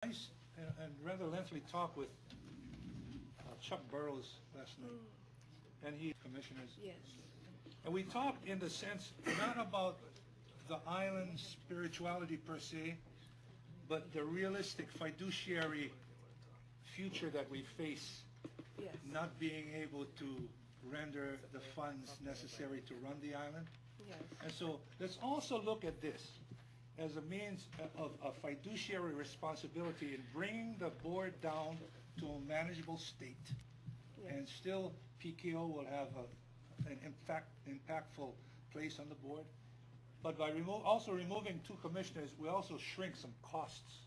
nice and rather lengthy talk with Chuck Burrows last night, and he commissioners. Yes. And we talked in the sense not about the island's spirituality per se, but the realistic fiduciary future that we face, Yes. not being able to render the funds necessary to run the island. Yes. And so let's also look at this as a means of a fiduciary responsibility in bringing the board down to a manageable state. Yes. And still PKO will have an impactful place on the board. But by also removing two commissioners, we also shrink some costs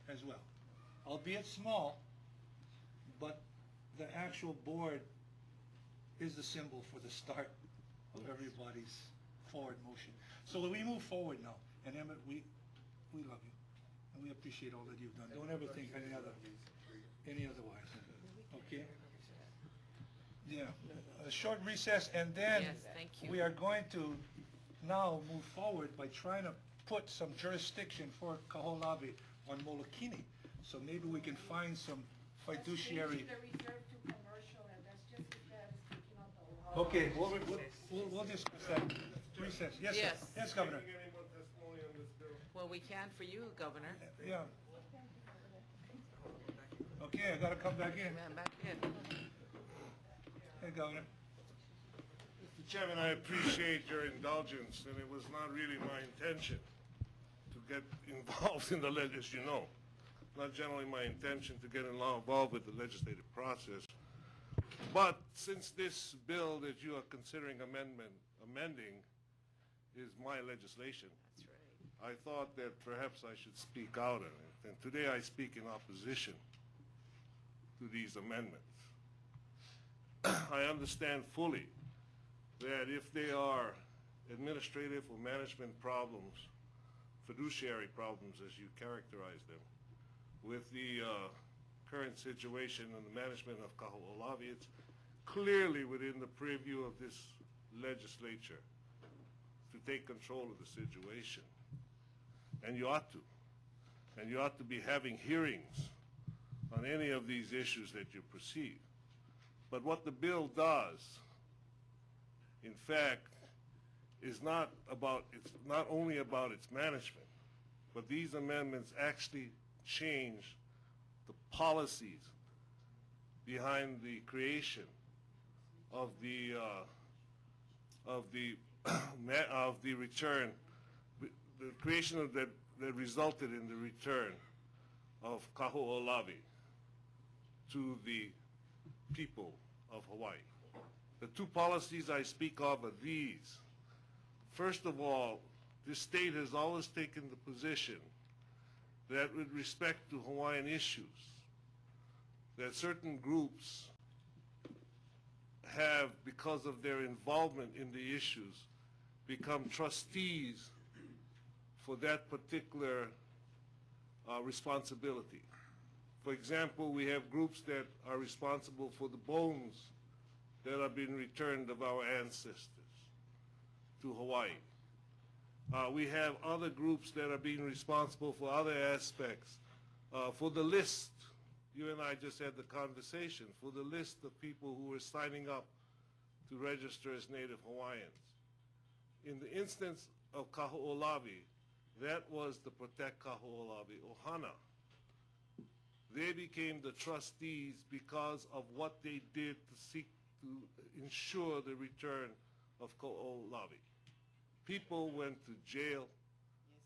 as well. Albeit small, but the actual board is the symbol for the start of everybody's forward motion. So we move forward now. And Emmett, we love you. And we appreciate all that you've done. Don't ever think any otherwise. Okay? Yeah. A short recess, and then Yes, thank you. we are going to now move forward by trying to put some jurisdiction for Kaho on Molokini. So maybe we can find some fiduciary. That's changing the reserve to commercial, and that's just because taking out the old. Okay, we'll discuss that. Recess. Yes, Yes. sir. Yes, Governor. Well, we can for you, Governor. Yeah. Okay, I gotta come back in. Man, back in. Hey, Governor. Mr. Chairman, I appreciate your indulgence, and it was not really my intention to get involved in the as you know. Not generally my intention to get involved with the legislative process. But since this bill that you are considering amending is my legislation, That's right. I thought that perhaps I should speak out on it. And today I speak in opposition to these amendments. I understand fully that if they are administrative or management problems, fiduciary problems as you characterize them, with the current situation and the management of Kaho, it's clearly within the purview of this legislature to take control of the situation. And you ought to. And you ought to be having hearings on any of these issues that you perceive. But what the bill does, in fact, is not only about its management, but these amendments actually change the policies behind the creation of the return, the creation of that resulted in the return of Kaho to the people of Hawaii. The two policies I speak of are these. First of all, this state has always taken the position that with respect to Hawaiian issues, that certain groups have, because of their involvement in the issues, become trustees for that particular responsibility. For example, we have groups that are responsible for the bones that have been returned of our ancestors to Hawaii. We have other groups that are being responsible for other aspects. For the list, you and I just had the conversation, for the list of people who were signing up to register as Native Hawaiians. In the instance of Kaho, that was to protect Kaho Ohana. They became the trustees because of what they did to seek to ensure the return of Kaho. People went to jail. Yes,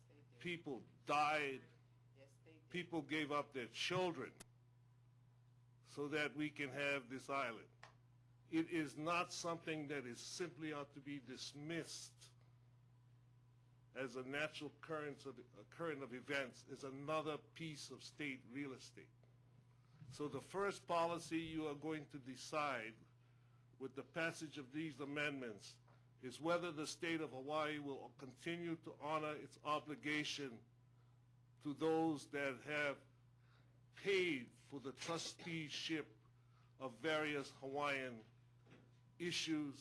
they did. People died. Yes, they did. People gave up their children so that we can have this island. It is not something that is simply ought to be dismissed as a natural current of events. It's another piece of state real estate. So the first policy you are going to decide with the passage of these amendments is whether the state of Hawaii will continue to honor its obligation to those that have paid for the trusteeship of various Hawaiian issues,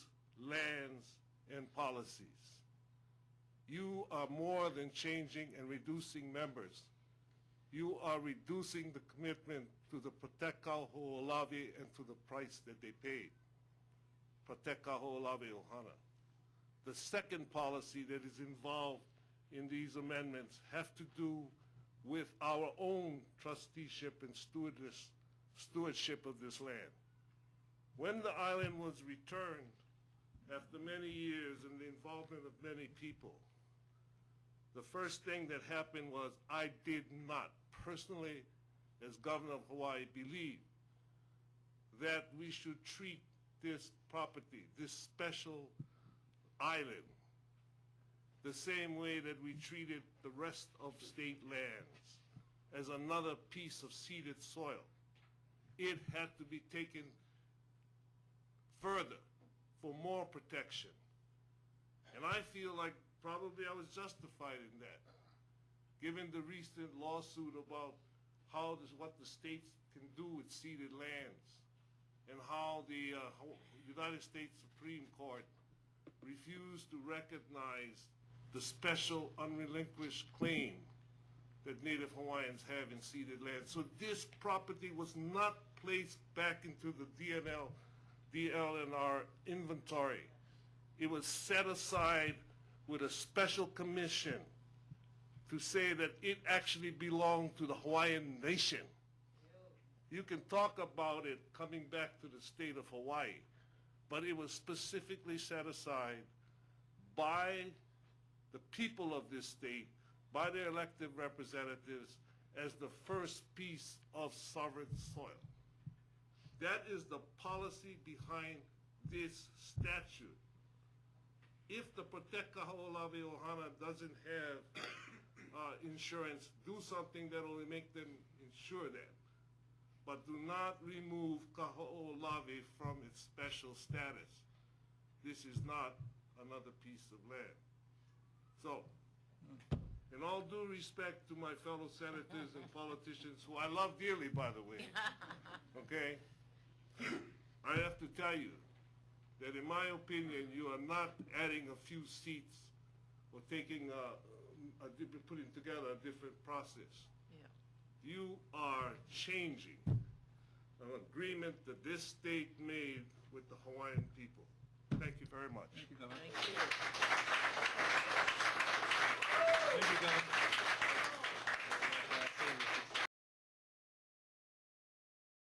lands, and policies. You are more than changing and reducing members. you are reducing the commitment to the Protect Kaho, olawe, and to the price that they paid. Protect Kaho, olawe, ohana. The second policy that is involved in these amendments have to do with our own trusteeship and stewardship of this land. When the island was returned after many years and the involvement of many people, the first thing that happened was I did not personally, as governor of Hawaii, believe that we should treat this property, this special island, the same way that we treated the rest of state lands, as another piece of ceded soil. It had to be taken further for more protection. And I feel like probably I was justified in that, given the recent lawsuit about what the states can do with ceded lands, and how the United States Supreme Court refused to recognize the special unrelinquished claim that Native Hawaiians have in ceded land. So this property was not placed back into the DLNR inventory. It was set aside with a special commission to say that it actually belonged to the Hawaiian nation. You can talk about it coming back to the state of Hawaii, but it was specifically set aside by the people of this state, by their elected representatives, as the first piece of sovereign soil. That is the policy behind this statute. If the Protect Kaho, olawe, ohana doesn't have insurance, do something that will make them insure that. But do not remove Kaho, olawe from its special status. This is not another piece of land. So, in all due respect to my fellow senators and politicians, who I love dearly, by the way, okay, I have to tell you that in my opinion, you are not adding a few seats or putting together a different process. Yeah. You are changing an agreement that this state made with the Hawaiian people. Thank you very much. Thank you, Governor. Thank you. Thank you, Governor.